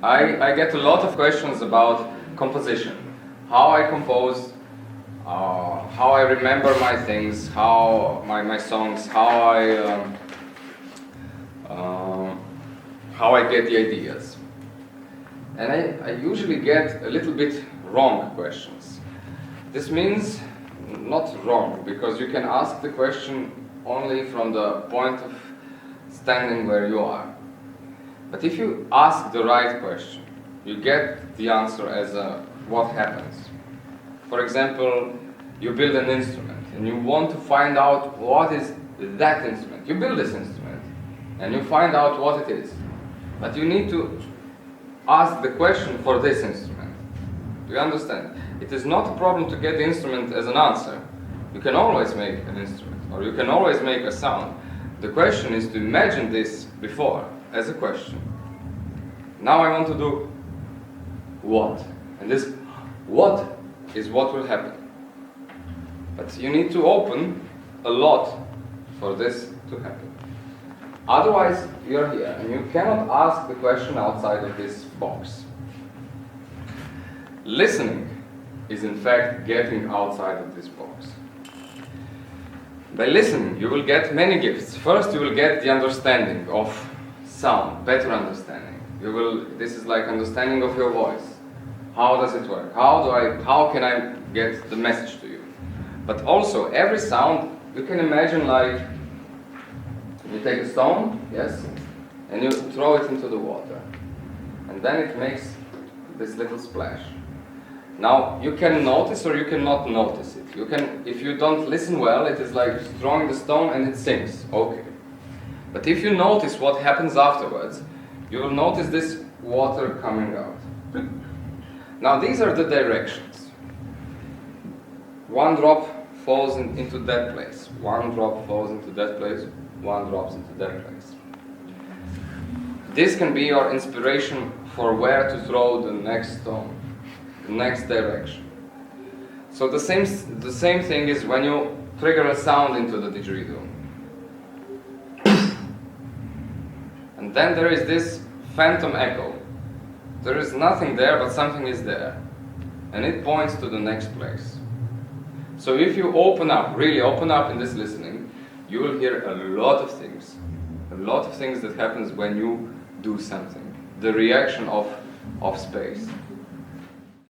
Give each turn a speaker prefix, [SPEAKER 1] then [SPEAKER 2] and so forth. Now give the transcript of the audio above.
[SPEAKER 1] I get a lot of questions about composition, how I compose, how I remember my things, how my songs, how I get the ideas. And I usually get a little bit wrong questions. This means not wrong, because you can ask the question only from the point of standing where you are. But if you ask the right question, you get the answer as what happens. For example, you build an instrument and you want to find out what is that instrument. You build this instrument and you find out what it is. But you need to ask the question for this instrument. Do you understand? It is not a problem to get the instrument as an answer. You can always make an instrument, or you can always make a sound. The question is to imagine this before as a question. Now I want to do what? And this what is what will happen. But you need to open a lot for this to happen. Otherwise, you're here and you cannot ask the question outside of this box. Listening is in fact getting outside of this box. By listening, you will get many gifts. First, you will get the understanding of sound, better understanding. This is like understanding of your voice. How does it work? How can I get the message to you? But also, every sound, you can imagine like, you take a stone, yes, and you throw it into the water. And then it makes this little splash. Now, you can notice or you cannot notice it. If you don't listen well, it is like throwing the stone and it sinks. Okay. But if you notice what happens afterwards, you will notice this water coming out. Now, these are the directions. One drop falls into that place. One drop falls into that place. One drops into that place. This can be your inspiration for where to throw the next stone, the next direction. So the same thing is when you trigger a sound into the didgeridoo. And then there is this phantom echo. There is nothing there, but something is there. And it points to the next place. So if you open up, really open up in this listening, you will hear a lot of things. A lot of things that happens when you do something. The reaction of space.